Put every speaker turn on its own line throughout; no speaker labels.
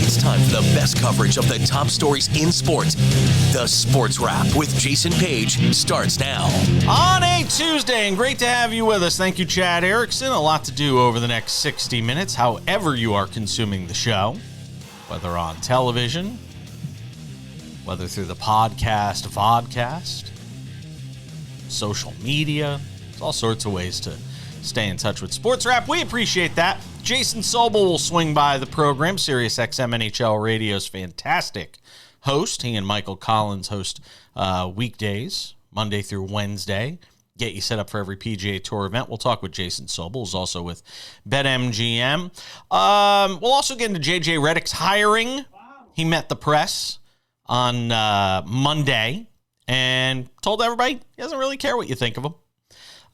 It's time for the best coverage of the top stories in sports. The Sports Wrap with Jason Page starts now.
On a Tuesday, and great to have you with us. Thank you, Chad Erickson. A lot to do over the next 60 minutes, however you are consuming the show, whether on television, whether through the vodcast, social media. There's all sorts of ways to stay in touch with Sports Wrap. We appreciate that. Jason Sobel will swing by the program. SiriusXM NHL Radio's fantastic host. He and Michael Collins host weekdays, Monday through Wednesday. Get you set up for every PGA Tour event. We'll talk with Jason Sobel, who's also with BetMGM. We'll also get into JJ Redick's hiring. He met the press on Monday and told everybody he doesn't really care what you think of him.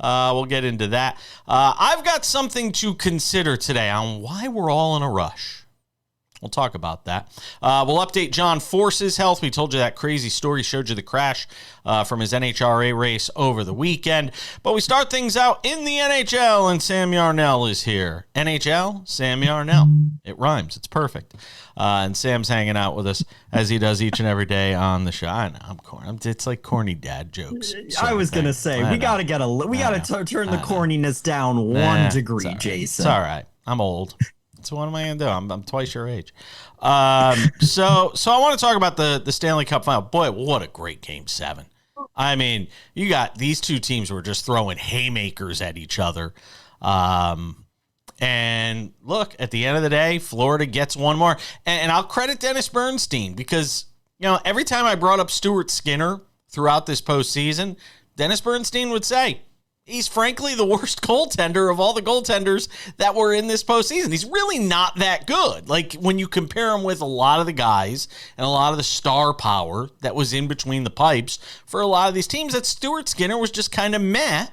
We'll get into that. I've got something to consider today on why we're all in a rush. We'll talk about that. We'll update John Force's health. We told you that crazy story, showed you the crash from his NHRA race over the weekend. But we start things out in the NHL, and Sam Yarnell is here. NHL, Sam Yarnell. It rhymes. It's perfect. And Sam's hanging out with us as he does each and every day on the show. I know, I'm corny. It's like corny dad jokes.
I was going to say, we got to turn the corniness down 1 degree, Jason.
It's all right. I'm old. So what am I going to do? I'm twice your age. So I want to talk about the Stanley Cup Final. Boy, what a great Game 7. I mean, you got these two teams were just throwing haymakers at each other. And look, at the end of the day, Florida gets one more. And I'll credit Dennis Bernstein because, you know, every time I brought up Stuart Skinner throughout this postseason, Dennis Bernstein would say, he's frankly the worst goaltender of all the goaltenders that were in this postseason. He's really not that good. Like, when you compare him with a lot of the guys and a lot of the star power that was in between the pipes for a lot of these teams, that Stuart Skinner was just kind of meh.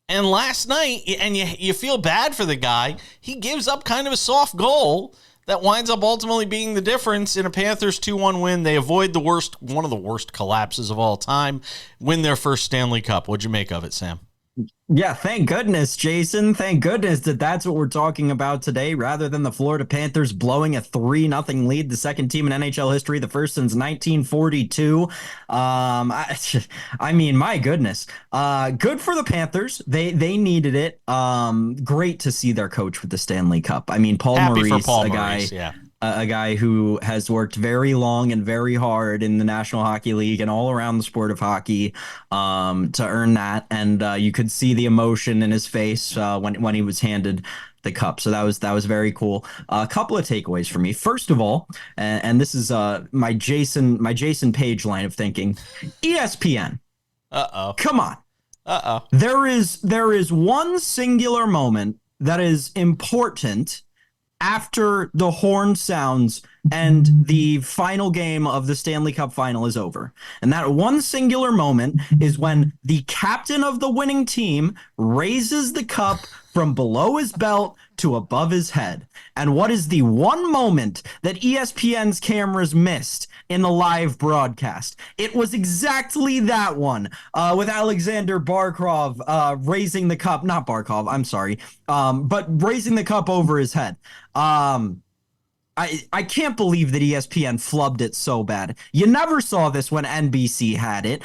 And last night, and you feel bad for the guy, he gives up kind of a soft goal that winds up ultimately being the difference in a Panthers 2-1 win. They avoid one of the worst collapses of all time, win their first Stanley Cup. What'd you make of it, Sam?
Yeah, thank goodness, Jason. Thank goodness that's what we're talking about today, rather than the Florida Panthers blowing a 3-0 lead, the second team in NHL history, the first since 1942. I mean, my goodness. Good for the Panthers. They needed it. Great to see their coach with the Stanley Cup. I mean, Paul Maurice, a guy who has worked very long and very hard in the National Hockey League and all around the sport of hockey to earn that. And you could see the emotion in his face when he was handed the cup. So that was very cool. A couple of takeaways for me. First of all, and this is my Jason Page line of thinking, ESPN. Come on. There is one singular moment that is important after the horn sounds and the final game of the Stanley Cup Final is over. And that one singular moment is when the captain of the winning team raises the cup from below his belt to above his head. And what is the one moment that ESPN's cameras missed in the live broadcast? It was exactly that one, with Alexander Barkov raising the cup, not Barkov, I'm sorry, but raising the cup over his head. I can't believe that ESPN flubbed it so bad. You never saw this when NBC had it.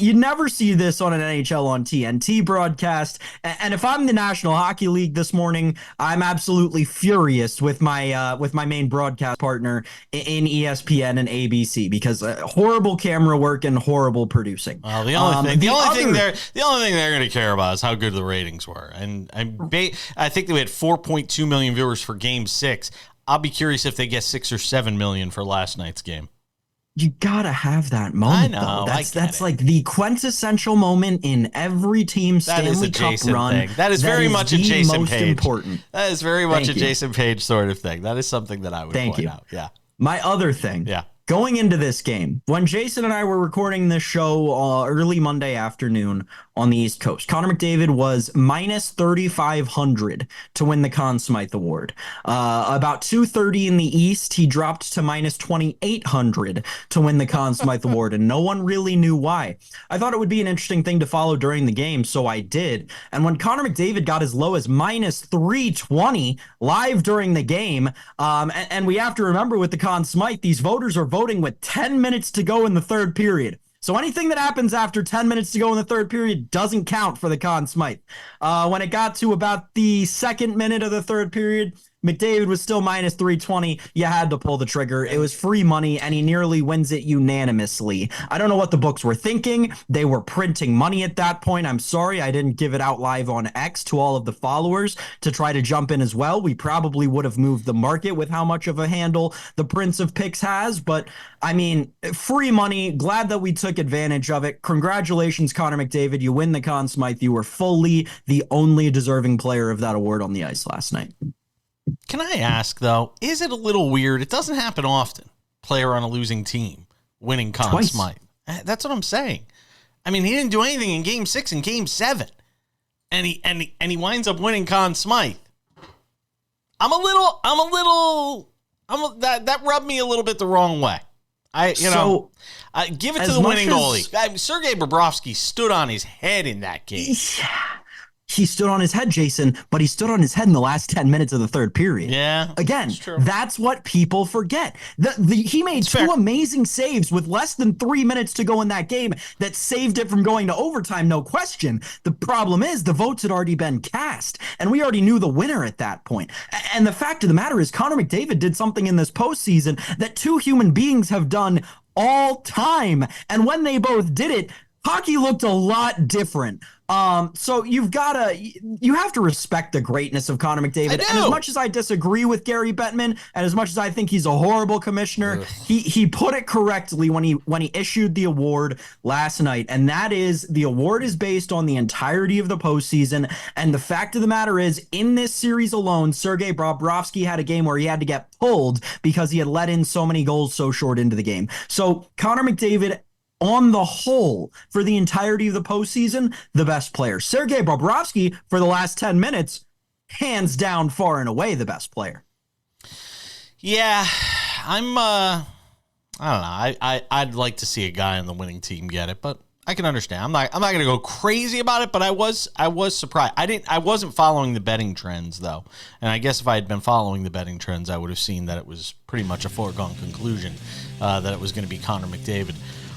You never see this on an NHL on TNT broadcast. And if I'm the National Hockey League this morning, I'm absolutely furious with my main broadcast partner in ESPN and ABC because horrible camera work and horrible producing.
Well, the only thing they're going to care about is how good the ratings were. And I think they had 4.2 million viewers for Game 6. I'll be curious if they get 6 or 7 million for last night's game.
You gotta have that moment. I know. Though. That's like the quintessential moment in every team's Stanley Cup run.
Thing. That is very much a Jason Page.
Important.
That is very much a Jason Page sort of thing. That is something that I would point out. Yeah.
My other thing. Yeah. Going into this game, when Jason and I were recording this show early Monday afternoon, on the East Coast. Connor McDavid was minus 3,500 to win the Conn Smythe Award. About 230 in the East, he dropped to minus 2,800 to win the Conn Smythe Award, and no one really knew why. I thought it would be an interesting thing to follow during the game, so I did. And when Connor McDavid got as low as minus 320 live during the game, and we have to remember with the Conn Smythe, these voters are voting with 10 minutes to go in the third period. So anything that happens after 10 minutes to go in the third period doesn't count for the Conn Smythe. When it got to about the second minute of the third period, McDavid was still minus 320. You had to pull the trigger. It was free money, and he nearly wins it unanimously. I don't know what the books were thinking. They were printing money at that point. I'm sorry I didn't give it out live on X to all of the followers to try to jump in as well. We probably would have moved the market with how much of a handle the Prince of Picks has, but I mean, free money. Glad that we took advantage of it. Congratulations, Connor McDavid. You win the Conn Smythe. You were fully the only deserving player of that award on the ice last night.
Can I ask, though, is it a little weird? It doesn't happen often. Player on a losing team winning Conn Smythe. That's what I'm saying. I mean, he didn't do anything in Game 6 and Game 7, and he winds up winning Conn Smythe. That rubbed me a little bit the wrong way. Give it to the winning goalie. Sergei Bobrovsky stood on his head in that game.
Yeah. He stood on his head, Jason, but he stood on his head in the last 10 minutes of the third period.
Yeah.
Again, that's what people forget. He made two amazing saves with less than 3 minutes to go in that game that saved it from going to overtime, no question. The problem is the votes had already been cast, and we already knew the winner at that point. And the fact of the matter is Connor McDavid did something in this postseason that two human beings have done all time. And when they both did it, hockey looked a lot different. So you have to respect the greatness of Connor McDavid. And as much as I disagree with Gary Bettman, and as much as I think he's a horrible commissioner, he put it correctly when he issued the award last night. And that is, the award is based on the entirety of the postseason. And the fact of the matter is, in this series alone, Sergei Bobrovsky had a game where he had to get pulled because he had let in so many goals so short into the game. So Connor McDavid, on the whole, for the entirety of the postseason, the best player. Sergei Bobrovsky, for the last 10 minutes, hands down, far and away, the best player.
Yeah, I don't know. I'd like to see a guy on the winning team get it, but I can understand. I'm not going to go crazy about it, but I was surprised. I wasn't following the betting trends, though. And I guess if I had been following the betting trends, I would have seen that it was pretty much a foregone conclusion that it was going to be Connor McDavid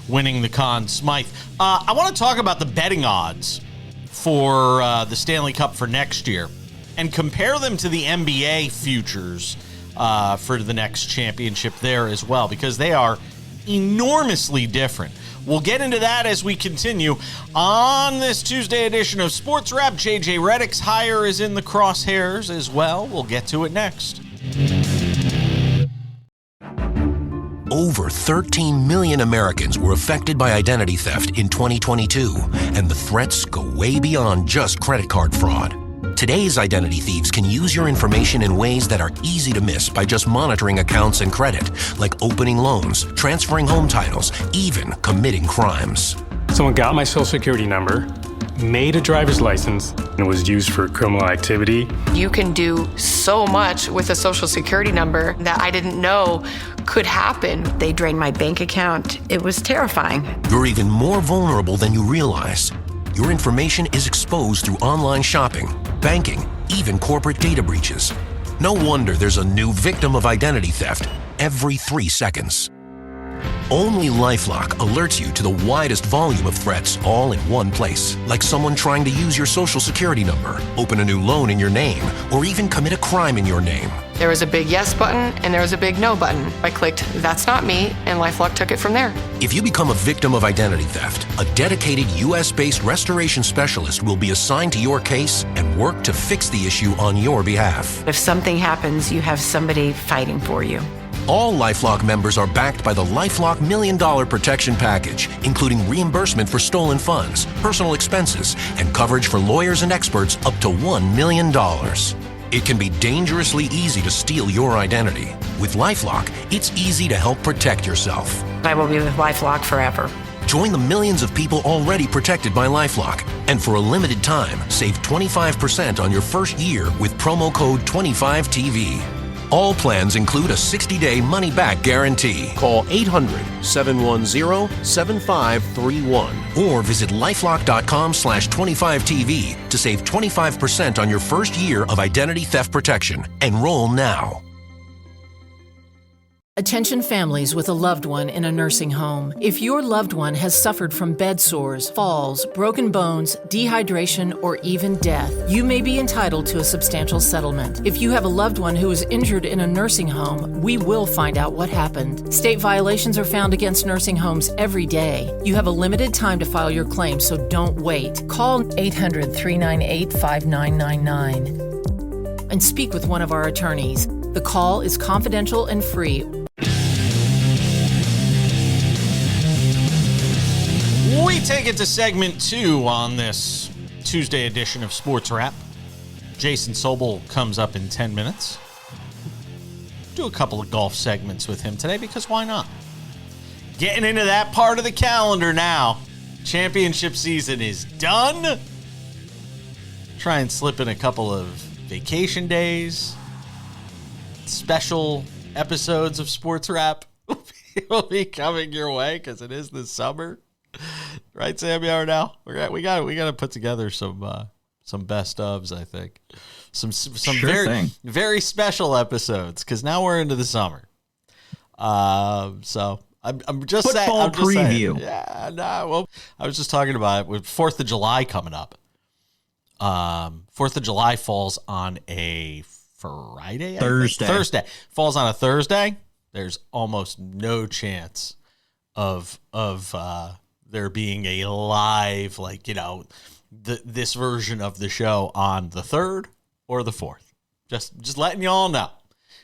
winning the Conn Smythe. I want to talk about the betting odds for the Stanley Cup for next year and compare them to the NBA futures for the next championship there as well, because they are enormously different. We'll get into that as we continue on this Tuesday edition of Sports Wrap. JJ Redick's hire is in the crosshairs as well. We'll get to it next.
Over 13 million Americans were affected by identity theft in 2022, and the threats go way beyond just credit card fraud. Today's identity thieves can use your information in ways that are easy to miss by just monitoring accounts and credit, like opening loans, transferring home titles, even committing crimes.
Someone got my social security number, made a driver's license, and it was used for criminal activity.
You can do so much with a social security number that I didn't know could happen. They drained my bank account. It was terrifying.
You're even more vulnerable than you realize. Your information is exposed through online shopping, banking, even corporate data breaches. No wonder there's a new victim of identity theft every 3 seconds. Only LifeLock alerts you to the widest volume of threats all in one place, like someone trying to use your social security number, open a new loan in your name, or even commit a crime in your name.
There was a big yes button and there was a big no button. I clicked, "That's not me," and LifeLock took it from there.
If you become a victim of identity theft, a dedicated U.S.-based restoration specialist will be assigned to your case and work to fix the issue on your behalf.
If something happens, you have somebody fighting for you.
All LifeLock members are backed by the LifeLock $1 Million Protection Package, including reimbursement for stolen funds, personal expenses, and coverage for lawyers and experts up to $1 million. It can be dangerously easy to steal your identity. With LifeLock, it's easy to help protect yourself.
I will be with LifeLock forever.
Join the millions of people already protected by LifeLock. And for a limited time, save 25% on your first year with promo code 25TV. All plans include a 60-day money-back guarantee.
Call 800-710-7531.
Or visit lifelock.com/25TV to save 25% on your first year of identity theft protection. Enroll now.
Attention families with a loved one in a nursing home. If your loved one has suffered from bed sores, falls, broken bones, dehydration, or even death, you may be entitled to a substantial settlement. If you have a loved one who is injured in a nursing home, we will find out what happened. State violations are found against nursing homes every day. You have a limited time to file your claim, so don't wait. Call 800-398-5999 and speak with one of our attorneys. The call is confidential and free.
We take it to segment 2 on this Tuesday edition of Sports Wrap. Jason Sobel comes up in 10 minutes. Do a couple of golf segments with him today because why not? Getting into that part of the calendar now. Championship season is done. Try and slip in a couple of vacation days. Special episodes of Sports Wrap will be coming your way because it is the summer. Right, Sam Yarnell? We got to put together some best ofs, I think. Some sure very special episodes because now we're into the summer. So I'm just saying.
Football preview.
Yeah, no. Well, I was just talking about it with 4th of July coming up. 4th of July falls on a Friday. Thursday falls on a Thursday. There's almost no chance of there being a live, this version of the show on the 3rd or the 4th. Just letting y'all know,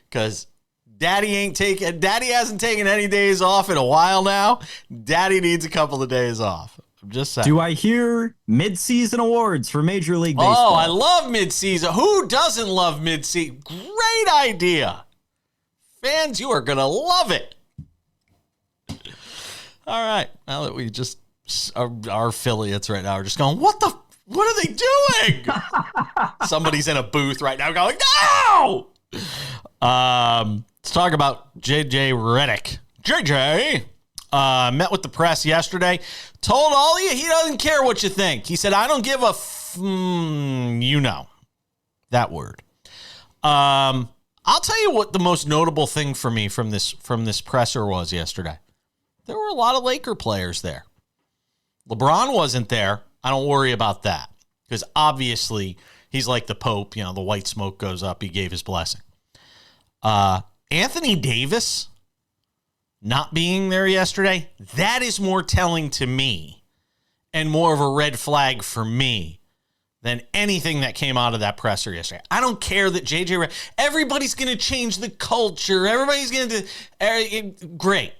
because Daddy hasn't taken any days off in a while now. Daddy needs a couple of days off. I'm just saying.
Do I hear mid-season awards for Major League Baseball?
Oh, I love mid-season. Who doesn't love mid-season? Great idea. Fans, you are going to love it. All right. Now that we just, our affiliates right now are just going, what are they doing? Somebody's in a booth right now going, no! Let's talk about JJ Redick. JJ met with the press yesterday, told all of you he doesn't care what you think. He said, I don't give a that word. I'll tell you what the most notable thing for me from this presser was yesterday. There were a lot of Laker players there. LeBron wasn't there. I don't worry about that because obviously he's like the Pope. You know, the white smoke goes up. He gave his blessing. Anthony Davis not being there yesterday, that is more telling to me and more of a red flag for me than anything that came out of that presser yesterday. I don't care that everybody's going to change the culture. Everybody's going to do great.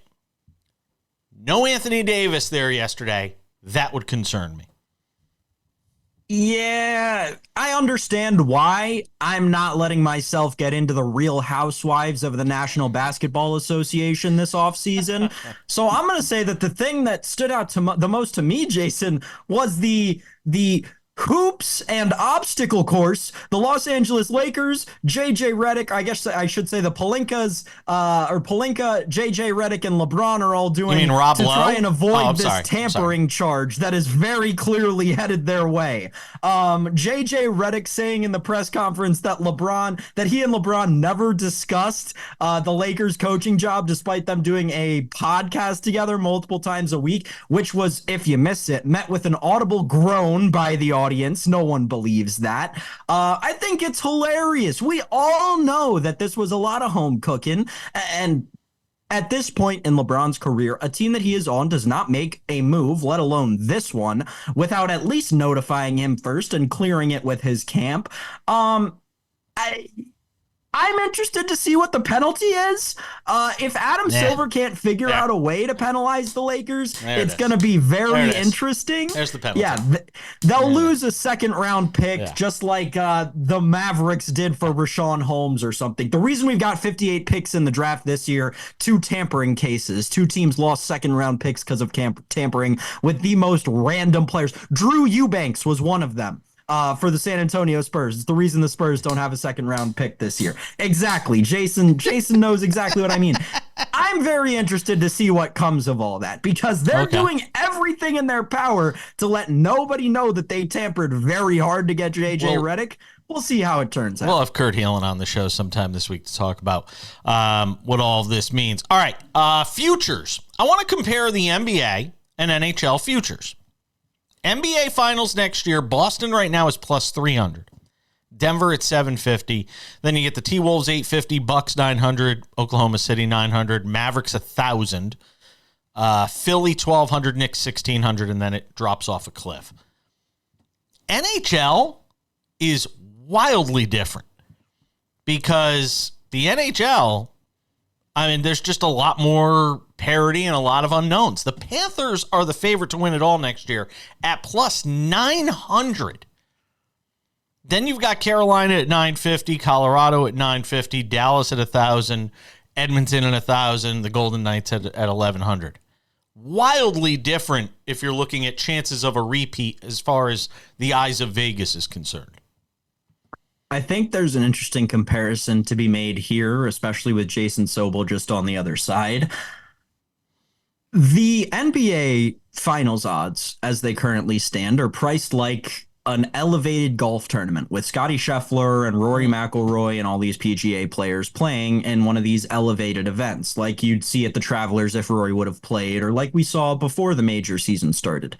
No Anthony Davis there yesterday. That would concern me.
Yeah, I understand why I'm not letting myself get into the Real Housewives of the National Basketball Association this offseason. So I'm going to say that the thing that stood out the most to me, Jason, was the hoops and obstacle course. The Los Angeles Lakers, JJ Redick, I guess I should say the Pelinkas, JJ Redick, and LeBron are all doing
Rob
to
Lowe?
try and avoid this tampering charge that is very clearly headed their way. JJ Redick saying in the press conference that he and LeBron never discussed the Lakers coaching job, despite them doing a podcast together multiple times a week, which was, if you miss it, met with an audible groan by the audience. No one believes that. I think it's hilarious. We all know that this was a lot of home cooking, and at this point in LeBron's career, a team that he is on does not make a move, let alone this one, without at least notifying him first and clearing it with his camp. I'm interested to see what the penalty is. If Adam Silver can't figure out a way to penalize the Lakers, it's going to be very interesting.
There's the penalty.
Yeah, they'll lose a second-round pick, just like the Mavericks did for Rashawn Holmes or something. The reason we've got 58 picks in the draft this year, 2 tampering cases. 2 teams lost second-round picks because of tampering with the most random players. Drew Eubanks was one of them. For the San Antonio Spurs. It's the reason the Spurs don't have a second-round pick this year. Exactly. Jason knows exactly what I mean. I'm very interested to see what comes of all that because they're doing everything in their power to let nobody know that they tampered very hard to get J.J. Redick. We'll see how it turns out.
We'll have Kurt Heelan on the show sometime this week to talk about what all of this means. All right, futures. I want to compare the NBA and NHL futures. NBA Finals next year, Boston right now is plus 300. Denver at 750. Then you get the T-Wolves 850, Bucks 900, Oklahoma City 900, Mavericks 1,000, Philly 1,200, Knicks 1,600, and then it drops off a cliff. NHL is wildly different because the NHL, I mean, there's just a lot more parity and a lot of unknowns. The Panthers are the favorite to win it all next year at plus 900. Then you've got Carolina at 950, Colorado at 950, Dallas at 1,000, Edmonton at 1,000, the Golden Knights at 1,100. Wildly different if you're looking at chances of a repeat as far as the eyes of Vegas is concerned.
I think there's an interesting comparison to be made here, especially with Jason Sobel just on the other side. The NBA Finals odds, as they currently stand, are priced like an elevated golf tournament with Scottie Scheffler and Rory McIlroy and all these PGA players playing in one of these elevated events, like you'd see at the Travelers if Rory would have played, or like we saw before the major season started.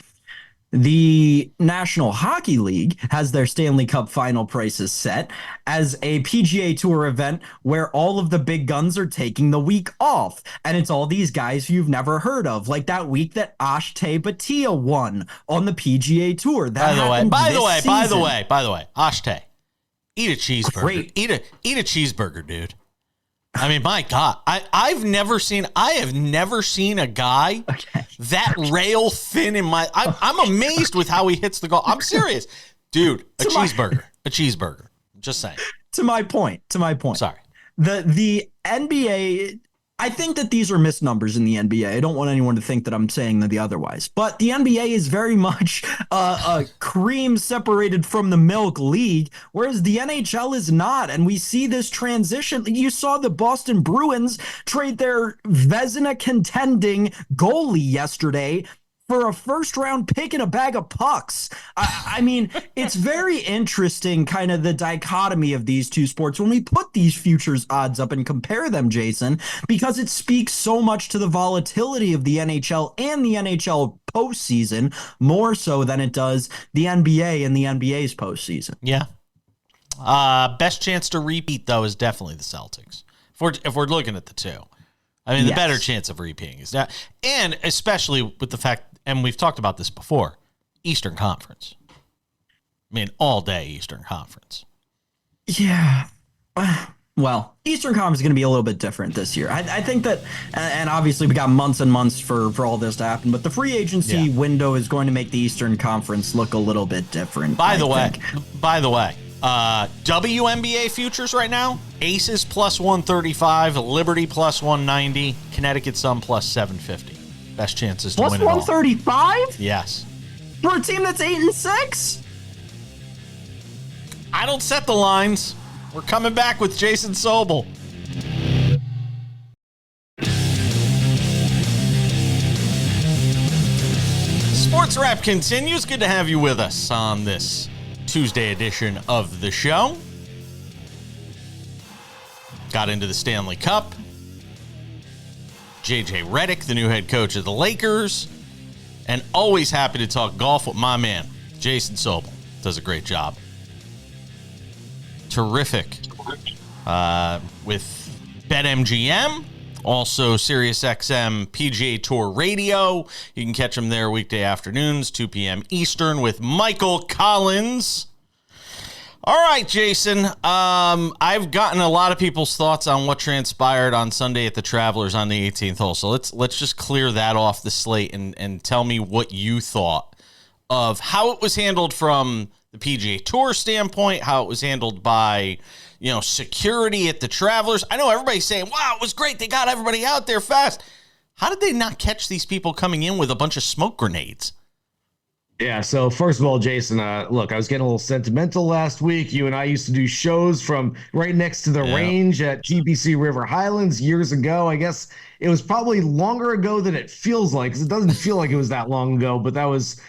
The National Hockey League has their Stanley Cup Final prices set as a PGA Tour event where all of the big guns are taking the week off. And it's all these guys you've never heard of, like that week that Ashte Bhatia won on the PGA Tour. That
By the way, Ashte, eat a cheeseburger.
Great.
Eat a cheeseburger, dude. I mean, my God, I have never seen a guy that rail thin in my. I'm amazed with how he hits the goal. I'm serious, dude. A cheeseburger. Just saying.
To my point.
Sorry.
The NBA. I think that these are missed numbers in the NBA. I don't want anyone to think that I'm saying the otherwise. But the NBA is very much a cream separated from the milk league, whereas the NHL is not. And we see this transition. You saw the Boston Bruins trade their Vezina contending goalie yesterday for a first-round pick and a bag of pucks. I mean, it's very interesting, kind of the dichotomy of these two sports when we put these futures odds up and compare them, Jason, because it speaks so much to the volatility of the NHL and the NHL postseason, more so than it does the NBA and the NBA's postseason.
Yeah. Best chance to repeat, though, is definitely the Celtics. If we're looking at the two. I mean, the better chance of repeating is that, and especially with the fact, and we've talked about this before, Eastern Conference. I mean, all day Eastern Conference.
Yeah. Well, Eastern Conference is going to be a little bit different this year. I think that, and obviously we got months and months for all this to happen, but the free agency window is going to make the Eastern Conference look a little bit different.
By the way, WNBA futures right now, Aces plus 135, Liberty plus 190, Connecticut Sun plus 750. Best chances to
plus
win it all.
Plus 135?
Yes.
For a team that's 8-6?
I don't set the lines. We're coming back with Jason Sobel. Sports Wrap continues. Good to have you with us on this Tuesday edition of the show. Got into the Stanley Cup. J.J. Redick, the new head coach of the Lakers. And always happy to talk golf with my man, Jason Sobel. Does a great job. Terrific with BetMGM. Also, SiriusXM PGA Tour Radio. You can catch them there weekday afternoons, 2 p.m. Eastern with Michael Collins. All right, Jason. I've gotten a lot of people's thoughts on what transpired on Sunday at the Travelers on the 18th hole. So let's just clear that off the slate and tell me what you thought of how it was handled from the PGA Tour standpoint, how it was handled by, security at the Travelers. I know everybody's saying, wow, it was great. They got everybody out there fast. How did they not catch these people coming in with a bunch of smoke grenades?
Yeah, so first of all, Jason, look, I was getting a little sentimental last week. You and I used to do shows from right next to the range at GBC River Highlands years ago. I guess it was probably longer ago than it feels like, because it doesn't feel like it was that long ago, but that was,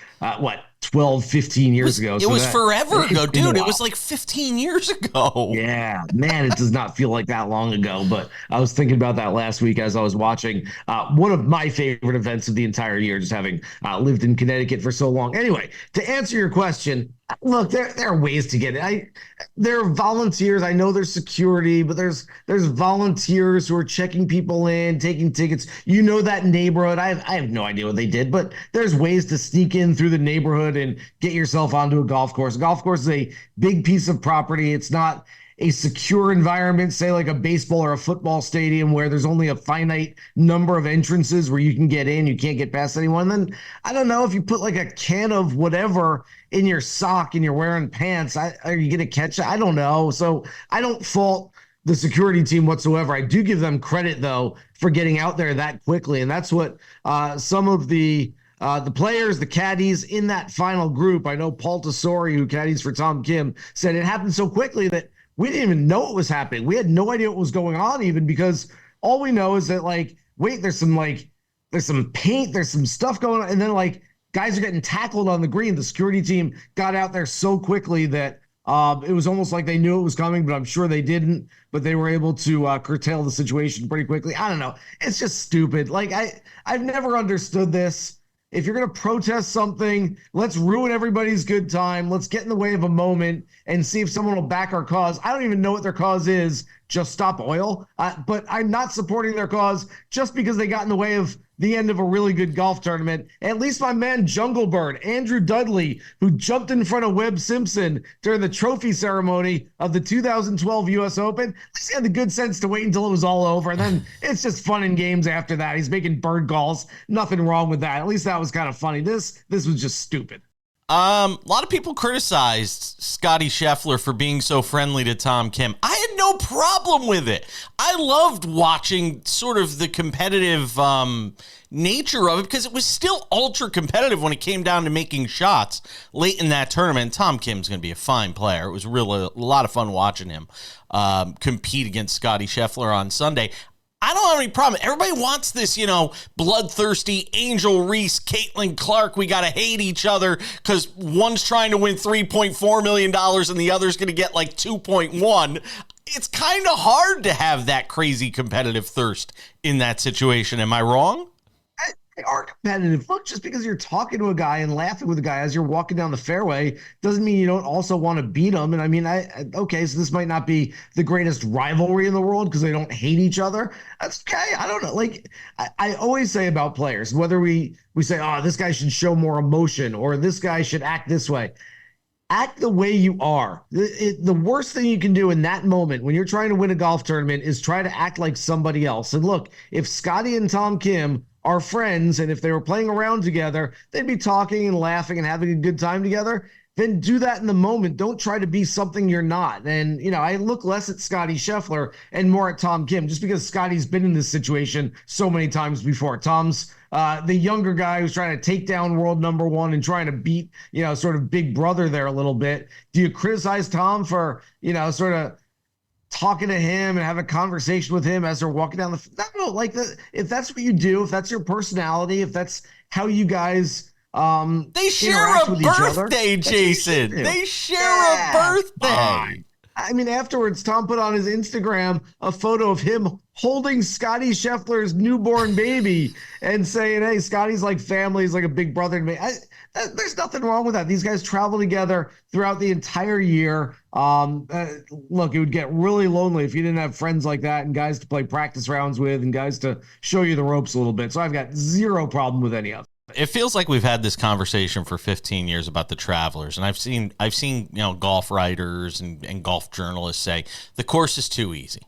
12, 15 years ago.
It was forever ago, dude. It was like 15 years ago.
Yeah, man, it does not feel like that long ago. But I was thinking about that last week as I was watching one of my favorite events of the entire year, just having lived in Connecticut for so long. Anyway, to answer your question, look, there are ways to get it. There are volunteers. I know there's security, but there's volunteers who are checking people in, taking tickets. You know that neighborhood. I have no idea what they did, but there's ways to sneak in through the neighborhood and get yourself onto a golf course. A golf course is a big piece of property. It's not a secure environment, say like a baseball or a football stadium where there's only a finite number of entrances where you can get in, you can't get past anyone. Then I don't know, if you put like a can of whatever in your sock and you're wearing pants, are you going to catch it? I don't know. So I don't fault the security team whatsoever. I do give them credit though for getting out there that quickly. And that's what some of the players, the caddies in that final group, I know Paul Tesori, who caddies for Tom Kim, said it happened so quickly that we didn't even know what was happening. We had no idea what was going on, even, because all we know is that, there's some paint, there's some stuff going on, and then guys are getting tackled on the green. The security team got out there so quickly that it was almost like they knew it was coming, but I'm sure they didn't. But they were able to curtail the situation pretty quickly. I don't know. It's just stupid. I've never understood this. If you're going to protest something, let's ruin everybody's good time. Let's get in the way of a moment and see if someone will back our cause. I don't even know what their cause is. Just stop oil. But I'm not supporting their cause just because they got in the way of the end of a really good golf tournament. At least my man Jungle Bird, Andrew Dudley, who jumped in front of Webb Simpson during the trophy ceremony of the 2012 U.S. Open, at least he had the good sense to wait until it was all over. And then it's just fun and games after that. He's making bird calls. Nothing wrong with that. At least that was kind of funny. This was just stupid.
A lot of people criticized Scotty Scheffler for being so friendly to Tom Kim. I had no problem with it. I loved watching sort of the competitive nature of it, because it was still ultra competitive when it came down to making shots late in that tournament. Tom Kim's going to be a fine player. It was really a lot of fun watching him compete against Scotty Scheffler on Sunday. I don't have any problem. Everybody wants this, bloodthirsty Angel Reese, Caitlin Clark. We got to hate each other because one's trying to win $3.4 million and the other's going to get 2.1. It's kind of hard to have that crazy competitive thirst in that situation. Am I wrong?
They are competitive. Look, just because you're talking to a guy and laughing with a guy as you're walking down the fairway doesn't mean you don't also want to beat him. And I mean, okay, so this might not be the greatest rivalry in the world because they don't hate each other. That's okay. I don't know. I always say about players, whether we say, oh, this guy should show more emotion or this guy should act this way. Act the way you are. The worst thing you can do in that moment when you're trying to win a golf tournament is try to act like somebody else. And look, if Scotty and Tom Kim are friends, and if they were playing around together, they'd be talking and laughing and having a good time together. Then do that in the moment. Don't try to be something you're not. And, I look less at Scotty Scheffler and more at Tom Kim, just because Scotty's been in this situation so many times before. Tom's the younger guy who's trying to take down world number one and trying to beat, sort of big brother there a little bit. Do you criticize Tom for, sort of talking to him and having a conversation with him as they're walking down if that's what you do, if that's your personality, if that's how you guys
they share a birthday, Jason. They share a birthday.
I mean, afterwards, Tom put on his Instagram a photo of him holding Scotty Scheffler's newborn baby and saying, hey, Scotty's like family. He's like a big brother to me. There's nothing wrong with that. These guys travel together throughout the entire year. Look, it would get really lonely if you didn't have friends like that and guys to play practice rounds with and guys to show you the ropes a little bit. So I've got zero problem with any of it.
It feels like we've had this conversation for 15 years about the Travelers, and I've seen golf writers and golf journalists say the course is too easy.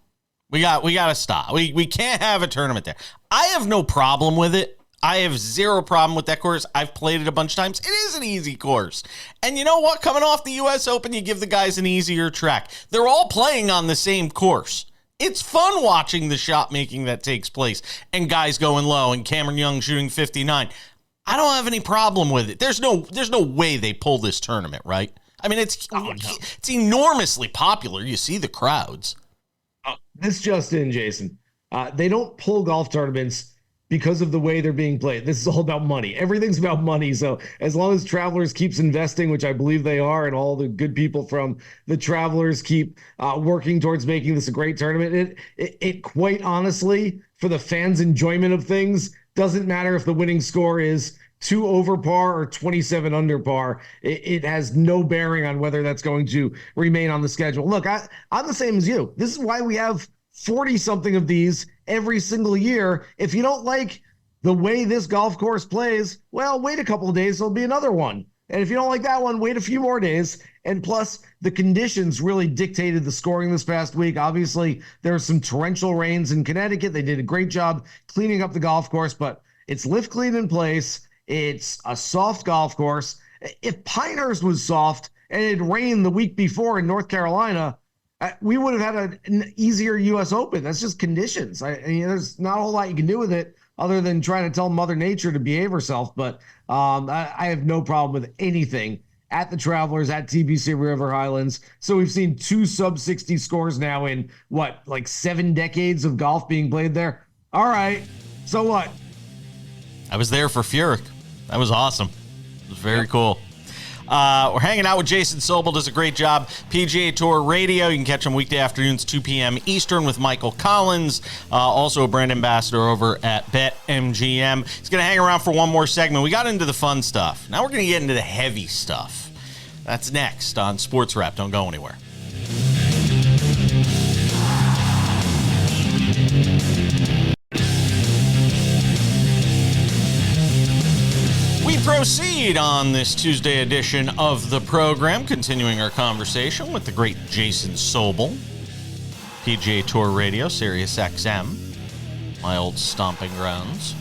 We got to stop. We can't have a tournament there. I have no problem with it. I have zero problem with that course. I've played it a bunch of times. It is an easy course. And you know what? Coming off the U.S. Open, you give the guys an easier track. They're all playing on the same course. It's fun watching the shot making that takes place and guys going low and Cameron Young shooting 59. I don't have any problem with it. There's no way they pull this tournament, right? I mean, it's enormously popular. You see the crowds.
This just in, Jason. They don't pull golf tournaments because of the way they're being played. This is all about money. Everything's about money. So as long as Travelers keeps investing, which I believe they are, and all the good people from the Travelers keep working towards making this a great tournament, it quite honestly, for the fans' enjoyment of things, doesn't matter if the winning score is 2 over par or 27 under par. It has no bearing on whether that's going to remain on the schedule. Look, I'm the same as you. This is why we have 40-something of these every single year. If you don't like the way this golf course plays, well, wait a couple of days, there'll be another one. And if you don't like that one, wait a few more days. And plus, the conditions really dictated the scoring this past week. Obviously, there were some torrential rains in Connecticut. They did a great job cleaning up the golf course, but it's lift clean in place. It's a soft golf course. If Pinehurst was soft and it rained the week before in North Carolina, we would have had an easier U.S. Open. That's just conditions. There's not a whole lot you can do with it other than trying to tell Mother Nature to behave herself. But I have no problem with anything at the Travelers, at TPC River Highlands. So we've seen 2 sub-60 scores now in, 7 decades of golf being played there? All right. So what?
I was there for Furyk. That was awesome. It was very cool. We're hanging out with Jason Sobel. Does a great job. PGA Tour Radio. You can catch him weekday afternoons, 2 p.m. Eastern with Michael Collins. Also a brand ambassador over at BetMGM. He's going to hang around for one more segment. We got into the fun stuff. Now we're going to get into the heavy stuff. That's next on Sports Wrap. Don't go anywhere. Proceed on this Tuesday edition of the program, continuing our conversation with the great Jason Sobel, PGA Tour Radio, SiriusXM, my old stomping grounds.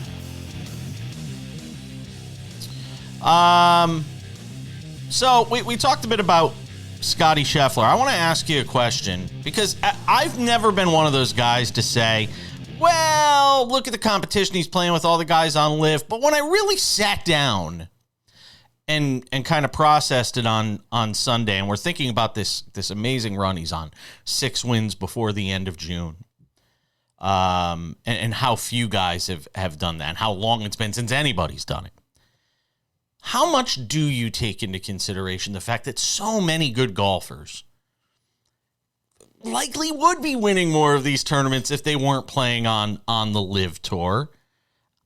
So we talked a bit about Scotty Scheffler. I want to ask you a question because I've never been one of those guys to say, well, look at the competition he's playing with all the guys on LIV. But when I really sat down and kind of processed it on Sunday, and we're thinking about this amazing run he's on, 6 wins before the end of June, and how few guys have done that, and how long it's been since anybody's done it. How much do you take into consideration the fact that so many good golfers likely would be winning more of these tournaments if they weren't playing on the LIV Tour?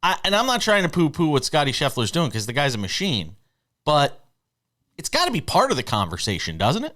And I'm not trying to poo-poo what Scotty Scheffler's doing because the guy's a machine, but it's got to be part of the conversation, doesn't it?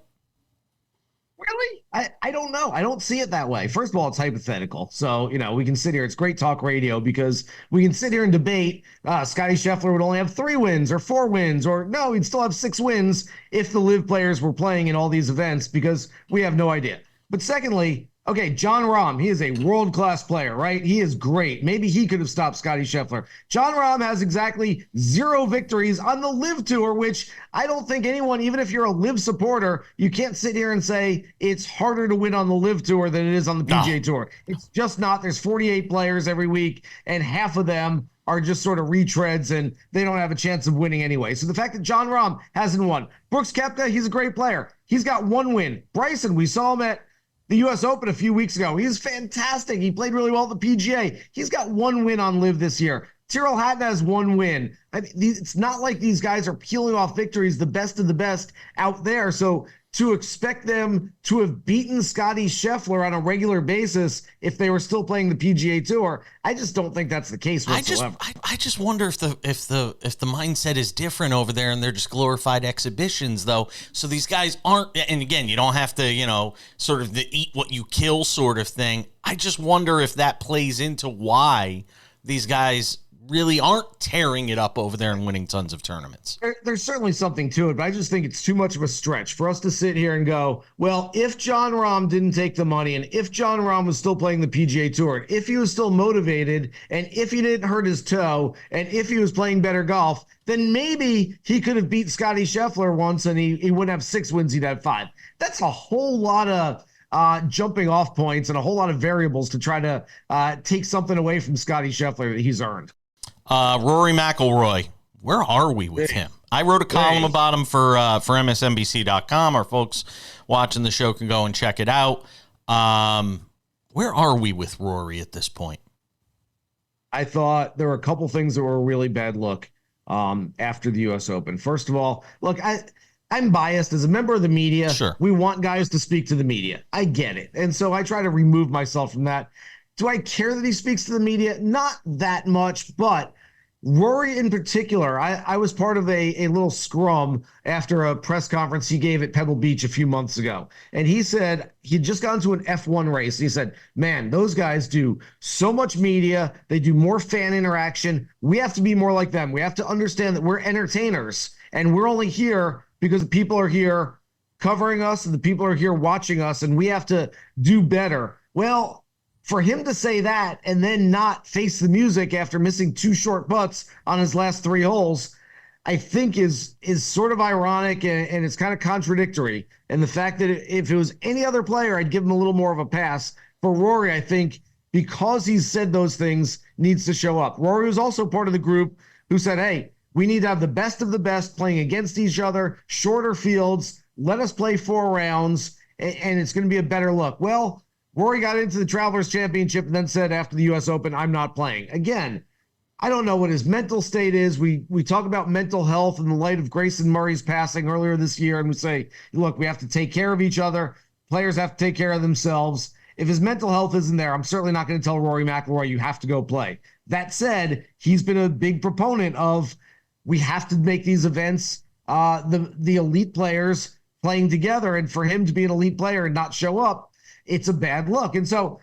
Really? I don't know. I don't see it that way. First of all, it's hypothetical. So, we can sit here. It's great talk radio because we can sit here and debate Scotty Scheffler would only have 3 wins or 4 wins, or no, he'd still have 6 wins if the LIV players were playing in all these events because we have no idea. But secondly, okay, Jon Rahm, he is a world-class player, right? He is great. Maybe he could have stopped Scotty Scheffler. Jon Rahm has exactly 0 victories on the LIV Tour, which I don't think anyone, even if you're a LIV supporter, you can't sit here and say it's harder to win on the LIV Tour than it is on the PGA Tour. It's just not. There's 48 players every week, and half of them are just sort of retreads, and they don't have a chance of winning anyway. So the fact that Jon Rahm hasn't won. Brooks Koepka, he's a great player. He's got 1 win. Bryson, we saw him at the U.S. Open a few weeks ago. He's fantastic. He played really well at the PGA. He's got 1 win on LIV this year. Tyrrell Hatton has 1 win. I mean, it's not like these guys are peeling off victories, the best of the best out there. So to expect them to have beaten Scotty Scheffler on a regular basis if they were still playing the PGA Tour, I just don't think that's the case whatsoever.
I just wonder if the mindset is different over there and they're just glorified exhibitions, though. So these guys aren't, and again, you don't have to, sort of the eat what you kill sort of thing. I just wonder if that plays into why these guys really aren't tearing it up over there and winning tons of tournaments.
There's certainly something to it, but I just think it's too much of a stretch for us to sit here and go, well, if Jon Rahm didn't take the money, and if Jon Rahm was still playing the PGA Tour, and if he was still motivated, and if he didn't hurt his toe, and if he was playing better golf, then maybe he could have beat Scottie Scheffler once and he wouldn't have 6 wins, he'd have 5. That's a whole lot of jumping off points and a whole lot of variables to try to take something away from Scottie Scheffler that he's earned.
Rory McIlroy, where are we with him? I wrote a column about him for MSNBC.com. Our folks watching the show can go and check it out. Where are we with Rory at this point?
I thought there were a couple things that were a really bad look after the U.S. Open. First of all, look, I'm biased as a member of the media.
Sure.
We want guys to speak to the media. I get it. And so I try to remove myself from that. Do I care that he speaks to the media? Not that much, but Rory in particular, I was part of a little scrum after a press conference he gave at Pebble Beach a few months ago. And he said he'd just gone to an F1 race. He said, man, those guys do so much media. They do more fan interaction. We have to be more like them. We have to understand that we're entertainers and we're only here because the people are here covering us and the people are here watching us, and we have to do better. Well, for him to say that and then not face the music after missing 2 short putts on his last 3 holes, I think is sort of ironic and it's kind of contradictory. And the fact that if it was any other player, I'd give him a little more of a pass. For Rory, I think because he's said those things, needs to show up. Rory was also part of the group who said, hey, we need to have the best of the best playing against each other, shorter fields, let us play 4 rounds, and it's going to be a better look. Well, Rory got into the Travelers Championship and then said after the U.S. Open, I'm not playing. Again, I don't know what his mental state is. We talk about mental health in the light of Grayson Murray's passing earlier this year, and we say, look, we have to take care of each other. Players have to take care of themselves. If his mental health isn't there, I'm certainly not going to tell Rory McIlroy you have to go play. That said, he's been a big proponent of we have to make these events the elite players playing together, and for him to be an elite player and not show up, it's a bad look. And so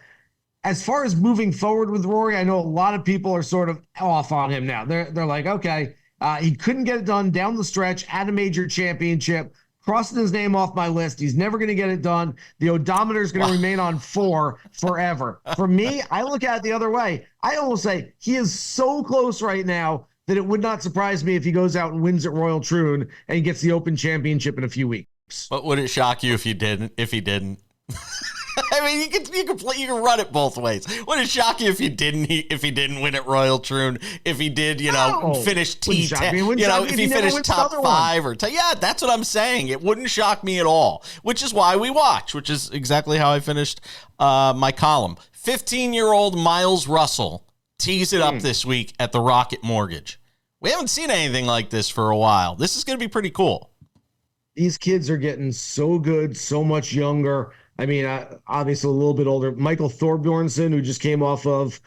as far as moving forward with Rory, I know a lot of people are sort of off on him now. They're like, okay, he couldn't get it done down the stretch at a major championship, crossing his name off my list. He's never going to get it done. The odometer is going to remain on 4 forever. For me, I look at it the other way. I almost say he is so close right now that it would not surprise me if he goes out and wins at Royal Troon and gets the Open Championship in a few weeks.
But would it shock you if he didn't? I mean, you can run it both ways. Would it shock you if he didn't win at Royal Troon? If he did, finish T10, if he finished top 5 or 10, yeah, that's what I'm saying. It wouldn't shock me at all, which is why we watch, which is exactly how I finished my column. 15-year-old Miles Russell tees it up this week at the Rocket Mortgage. We haven't seen anything like this for a while. This is going to be pretty cool.
These kids are getting so good, so much younger. I mean, obviously a little bit older. Michael Thorbjornsen, who just came off of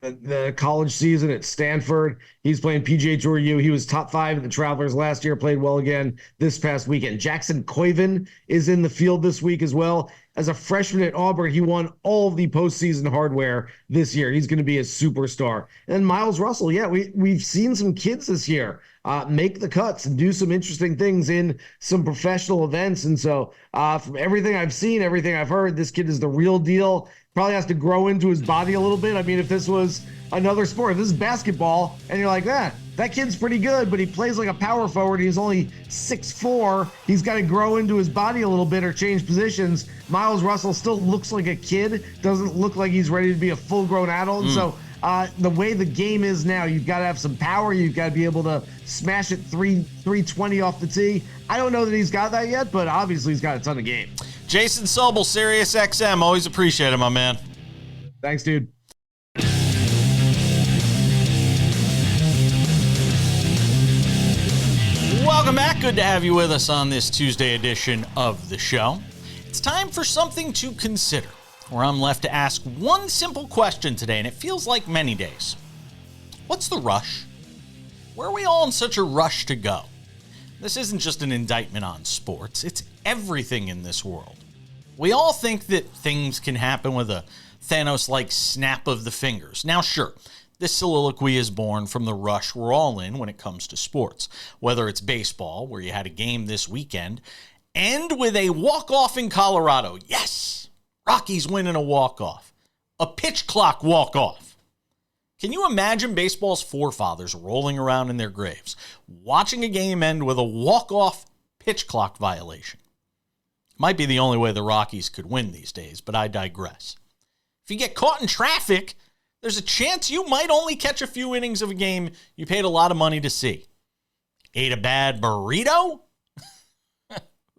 the college season at Stanford. He's playing PGA Tour U. He was top 5 at the Travelers last year, played well again this past weekend. Jackson Koiven is in the field this week as well. As a freshman at Auburn, he won all of the postseason hardware this year. He's going to be a superstar. And Miles Russell, yeah, we've seen some kids this year make the cuts and do some interesting things in some professional events. And so from everything I've seen, everything I've heard, this kid is the real deal. Probably has to grow into his body a little bit. I mean, if this was another sport, if this is basketball, and you're like, that kid's pretty good, but he plays like a power forward. He's only 6'4". He's got to grow into his body a little bit or change positions. Miles Russell still looks like a kid, doesn't look like he's ready to be a full-grown adult. And so the way the game is now, you've got to have some power. You've got to be able to smash it 320 off the tee. I don't know that he's got that yet, but obviously he's got a ton of game.
Jason Sobel, SiriusXM. Always appreciate it, my man.
Thanks, dude.
Welcome back. Good to have you with us on this Tuesday edition of the show. It's time for something to consider, where I'm left to ask one simple question today, and it feels like many days. What's the rush? Where are we all in such a rush to go? This isn't just an indictment on sports. It's everything in this world. We all think that things can happen with a Thanos-like snap of the fingers. Now, sure, This soliloquy is born from the rush we're all in when it comes to sports, whether it's baseball, where you had a game this weekend, and with a walk-off in Colorado. Yes, Rockies winning a walk-off, a pitch clock walk-off. Can you imagine baseball's forefathers rolling around in their graves, watching a game end with a walk-off pitch clock violation? Might be the only way the Rockies could win these days, but I digress. If you get caught in traffic, there's a chance you might only catch a few innings of a game you paid a lot of money to see. Ate a bad burrito?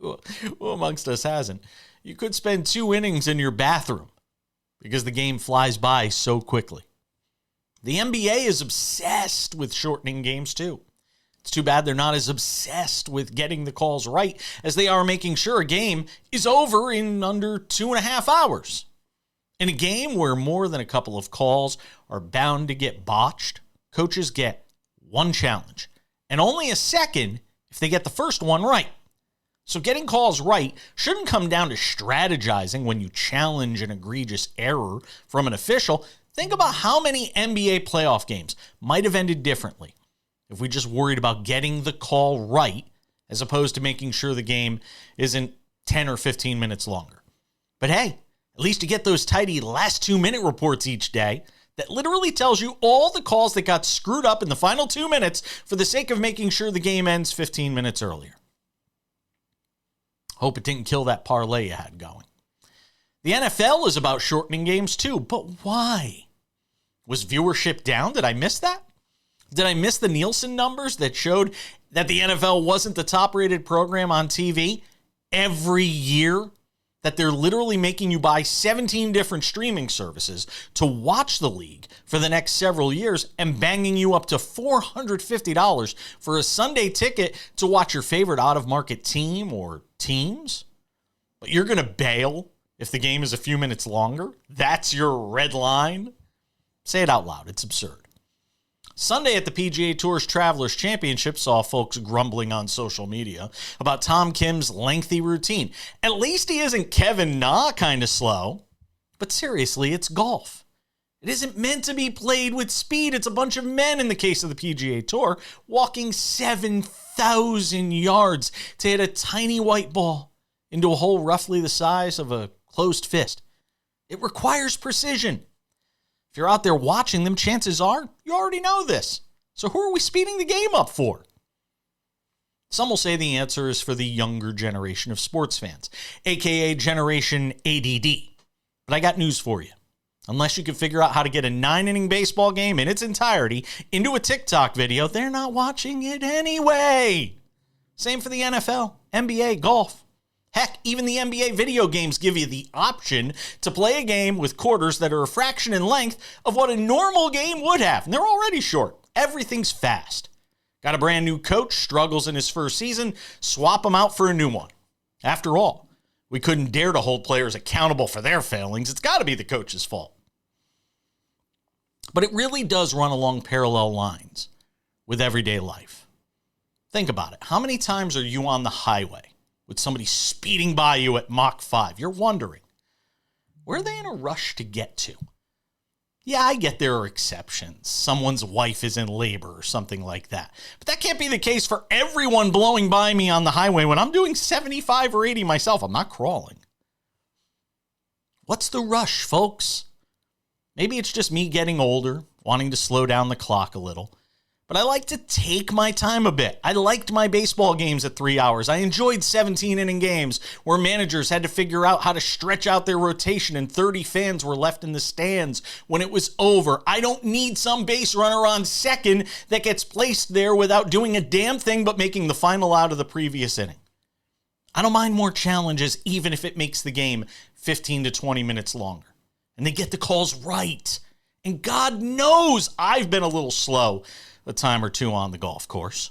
Who amongst us hasn't? You could spend 2 innings in your bathroom because the game flies by so quickly. The NBA is obsessed with shortening games too. It's too bad they're not as obsessed with getting the calls right as they are making sure a game is over in under 2.5 hours. In a game where more than a couple of calls are bound to get botched, coaches get 1 challenge, and only a second if they get the first one right. So getting calls right shouldn't come down to strategizing when you challenge an egregious error from an official. Think about how many NBA playoff games might have ended differently if we just worried about getting the call right as opposed to making sure the game isn't 10 or 15 minutes longer. But hey, at least you get those tidy last 2-minute reports each day that literally tells you all the calls that got screwed up in the final 2 minutes for the sake of making sure the game ends 15 minutes earlier. Hope it didn't kill that parlay you had going. The NFL is about shortening games too, but why? Was viewership down? Did I miss that? Did I miss the Nielsen numbers that showed that the NFL wasn't the top-rated program on TV every year? That they're literally making you buy 17 different streaming services to watch the league for the next several years and banging you up to $450 for a Sunday ticket to watch your favorite out-of-market team or teams? But you're going to bail if the game is a few minutes longer? That's your red line? Say it out loud. It's absurd. Sunday at the PGA Tour's Travelers Championship saw folks grumbling on social media about Tom Kim's lengthy routine. At least he isn't Kevin Na kind of slow. But seriously, it's golf. It isn't meant to be played with speed. It's a bunch of men, in the case of the PGA Tour, walking 7,000 yards to hit a tiny white ball into a hole roughly the size of a closed fist. It requires precision. If you're out there watching them, chances are you already know this. So who are we speeding the game up for? Some will say the answer is for the younger generation of sports fans, aka Generation ADD. But I got news for you. Unless you can figure out how to get a 9-inning baseball game in its entirety into a TikTok video, they're not watching it anyway. Same for the NFL, NBA, golf. Heck, even the NBA video games give you the option to play a game with quarters that are a fraction in length of what a normal game would have. And they're already short. Everything's fast. Got a brand new coach, struggles in his first season, swap him out for a new one. After all, we couldn't dare to hold players accountable for their failings. It's got to be the coach's fault. But it really does run along parallel lines with everyday life. Think about it. How many times are you on the highway with somebody speeding by you at Mach 5? You're wondering, where are they in a rush to get to? Yeah, I get there are exceptions. Someone's wife is in labor or something like that. But that can't be the case for everyone blowing by me on the highway when I'm doing 75 or 80 myself. I'm not crawling. What's the rush, folks? Maybe it's just me getting older, wanting to slow down the clock a little. But I like to take my time a bit. I liked my baseball games at 3 hours. I enjoyed 17-inning games where managers had to figure out how to stretch out their rotation and 30 fans were left in the stands when it was over. I don't need some base runner on second that gets placed there without doing a damn thing but making the final out of the previous inning. I don't mind more challenges even if it makes the game 15 to 20 minutes longer. And they get the calls right. And God knows I've been a little slow a time or two on the golf course.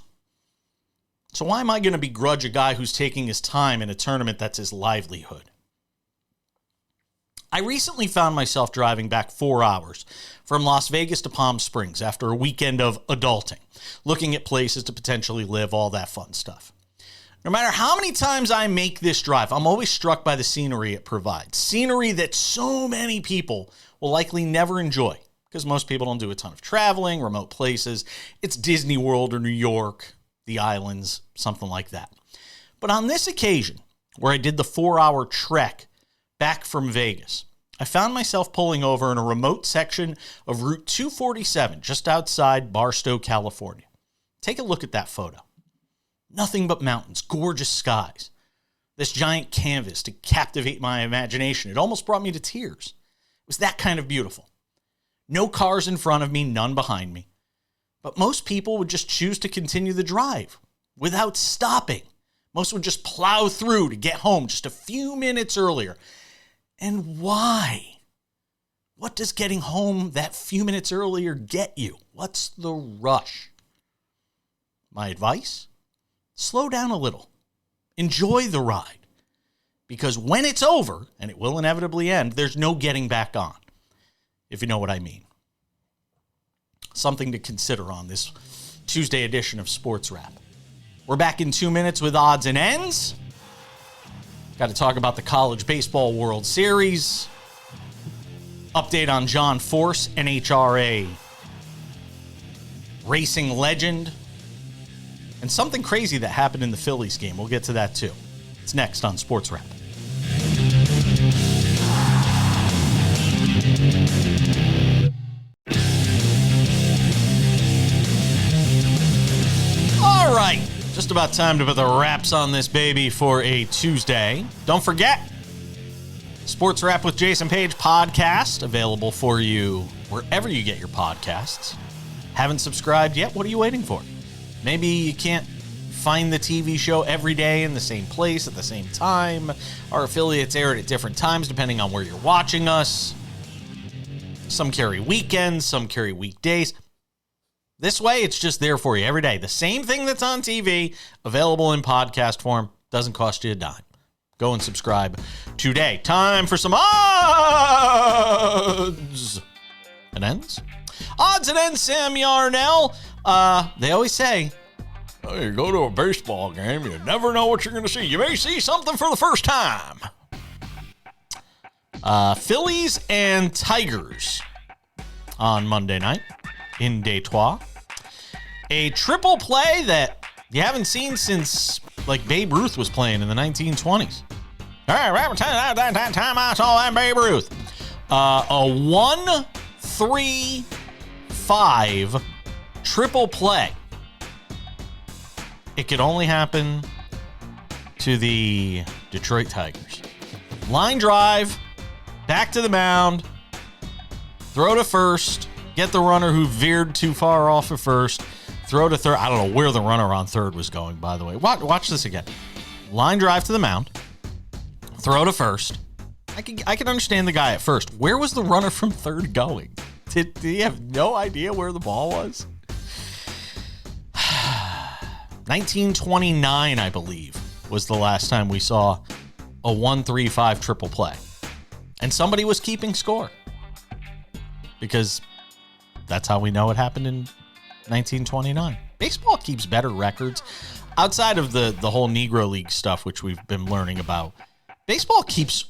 So why am I going to begrudge a guy who's taking his time in a tournament that's his livelihood? I recently found myself driving back 4 hours from Las Vegas to Palm Springs after a weekend of adulting, looking at places to potentially live, all that fun stuff. No matter how many times I make this drive, I'm always struck by the scenery it provides. Scenery that so many people will likely never enjoy because most people don't do a ton of traveling, remote places. It's Disney World or New York, the islands, something like that. But on this occasion, where I did the 4-hour trek back from Vegas, I found myself pulling over in a remote section of Route 247, just outside Barstow, California. Take a look at that photo. Nothing but mountains, gorgeous skies. This giant canvas to captivate my imagination. It almost brought me to tears. It was that kind of beautiful. No cars in front of me, none behind me. But most people would just choose to continue the drive without stopping. Most would just plow through to get home just a few minutes earlier. And why? What does getting home that few minutes earlier get you? What's the rush? My advice? Slow down a little. Enjoy the ride. Because when it's over, and it will inevitably end, there's no getting back on, if you know what I mean. Something to consider on this Tuesday edition of Sports Wrap. We're back in 2 minutes with odds and ends. Got to talk about the College Baseball World Series. Update on John Force, NHRA racing legend. And something crazy that happened in the Phillies game. We'll get to that too. It's next on Sports Wrap. All right. Just about time to put the wraps on this baby for a Tuesday. Don't forget, Sports Wrap with Jason Page podcast, available for you wherever you get your podcasts. Haven't subscribed yet? What are you waiting for? Maybe you can't find the TV show every day in the same place at the same time. Our affiliates air it at different times depending on where you're watching us. Some carry weekends, some carry weekdays. This way, it's just there for you every day. The same thing that's on TV, available in podcast form, doesn't cost you a dime. Go and subscribe today. Time for some odds and ends. Odds and ends, Sam Yarnell. They always say, oh, you go to a baseball game, you never know what you're going to see. You may see something for the first time. Phillies and Tigers on Monday night in Detroit. A triple play that you haven't seen since, like, Babe Ruth was playing in the 1920s. All right, time I saw that Babe Ruth. A 1-3-5 triple play. It could only happen to the Detroit Tigers. Line drive, back to the mound, throw to first, get the runner who veered too far off of first, throw to third. I don't know where the runner on third was going, by the way. Watch this again. Line drive to the mound, throw to first. I can understand the guy at first. Where was the runner from third going? Did he have no idea where the ball was? 1929, I believe, was the last time we saw a 1-3-5 triple play. And somebody was keeping score. Because that's how we know it happened in 1929. Baseball keeps better records. Outside of the whole Negro League stuff, which we've been learning about, baseball keeps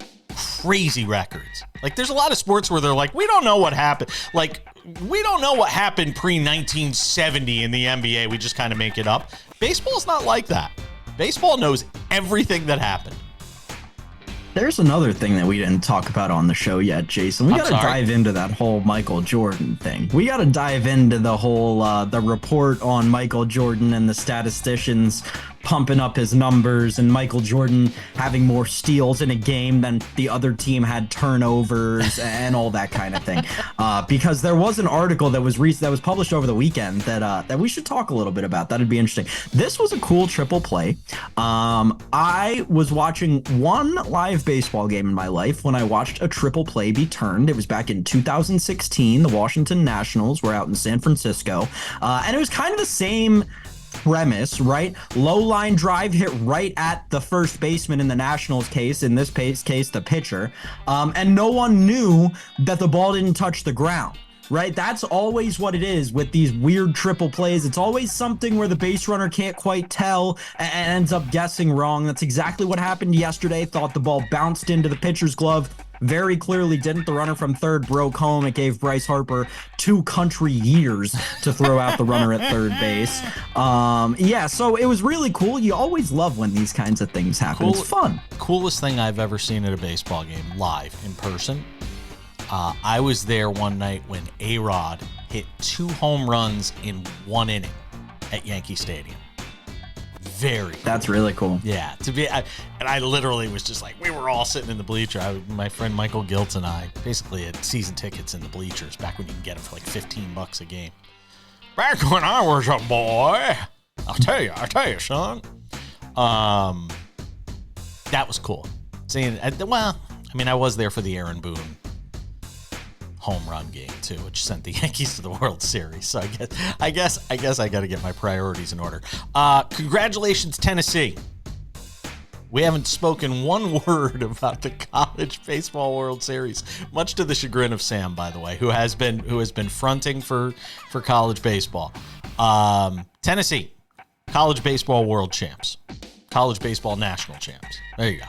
crazy records. Like, there's a lot of sports where they're like, we don't know what happened. Like, we don't know what happened pre-1970 in the NBA. We just kind of make it up. Baseball's not like that. Baseball knows everything that happened.
There's another thing that we didn't talk about on the show yet, Jason. We got to dive into that whole Michael Jordan thing. We got to dive into the whole the report on Michael Jordan and the statisticians pumping up his numbers and Michael Jordan having more steals in a game than the other team had turnovers and all that kind of thing. Because there was an article that was published over the weekend that we should talk a little bit about. That'd be interesting. This was a cool triple play. I was watching one live baseball game in my life when I watched a triple play be turned. It was back in 2016. The Washington Nationals were out in San Francisco. And it was kind of the same premise, right? Low line drive hit right at the first baseman in the Nationals case, in this case, the pitcher. And no one knew that the ball didn't touch the ground. Right? That's always what it is with these weird triple plays. It's always something where the base runner can't quite tell and ends up guessing wrong. That's exactly what happened yesterday. Thought the ball bounced into the pitcher's glove. very clearly didn't. The runner from third broke home. It gave Bryce Harper 2 country years to throw out the runner at third base. Yeah, so it was really cool. You always love when these kinds of things happen. It's fun.
Coolest thing I've ever seen at a baseball game live in person. I was there one night when A-Rod hit 2 home runs in 1 inning at Yankee Stadium. Very cool.
That's really cool.
Yeah, and I literally was just like, we were all sitting in the bleacher. My friend Michael Giltz and I basically had season tickets in the bleachers back when you can get them for like $15 a game. Back when I was a boy, I'll tell you, son. That was cool. Seeing, well, I mean, I was there for the Aaron Boone home run game too, which sent the Yankees to the World Series. So I guess I got to get my priorities in order. Congratulations, Tennessee. We haven't spoken one word about the College Baseball World Series, much to the chagrin of Sam, by the way, who has been fronting for college baseball. Tennessee, College Baseball World Champs, College Baseball National Champs. There you go.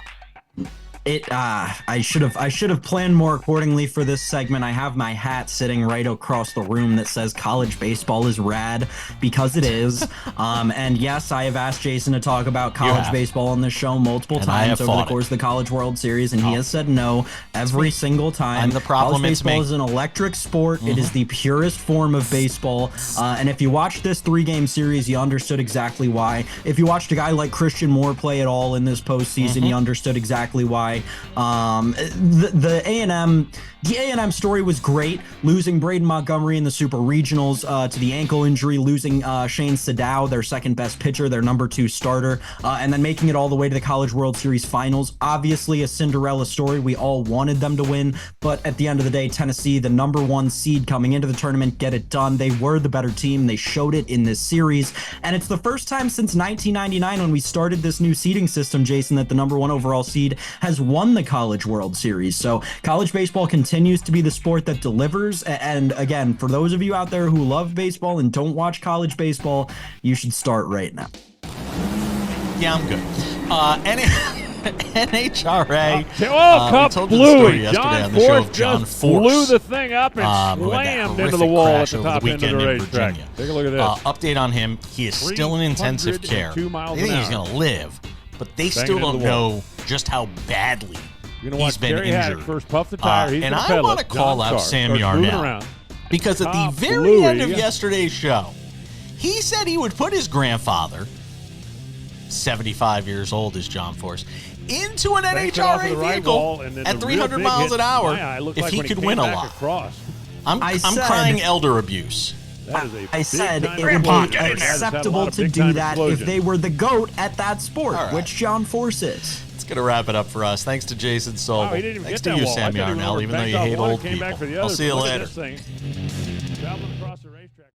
I should have planned more accordingly for this segment. I have my hat sitting right across the room that says college baseball is rad, because it is. And yes, I have asked Jason to talk about college baseball on this show multiple times over the course of the College World Series, and he has said no every single time.
And the problem
college baseball is an electric sport. It is the purest form of baseball. And if you watched this 3-game series, you understood exactly why. If you watched a guy like Christian Moore play at all in this postseason, you understood exactly why. The A&M story was great, losing Braden Montgomery in the Super Regionals to the ankle injury, losing Shane Sadow, their second best pitcher, their number 2 starter, and then making it all the way to the College World Series finals. Obviously a Cinderella story. We all wanted them to win, but at the end of the day, Tennessee, the number 1 seed coming into the tournament, get it done. They were the better team. They showed it in this series, and it's the first time since 1999 when we started this new seeding system, Jason, that the number 1 overall seed has won the College World Series. So college baseball continues to be the sport that delivers. And again, for those of you out there who love baseball and don't watch college baseball, you should start right now.
Yeah, I'm good. NHRA.
Cup blew. John Force just blew the thing up and slammed into the wall at the top end of the racetrack. Take a look at this.
Update on him. He is still in intensive care. They think he's going to live, but they still don't know just how badly he's been injured.
First puff the tire.
And I want to call out Sam Yarnell, because at the very end of yesterday's show, he said he would put his grandfather, 75 years old is John Force, into an NHRA vehicle at 300 miles an hour if he could win a lot. I'm crying elder abuse.
I said it would be acceptable to do that if they were the GOAT at that sport, which John Force is.
It's going to wrap it up for us. Thanks to Jason Sobel. Thanks to you, Sam Yarnell, even though you hate old people. I'll see you later.
Traveling across the racetrack.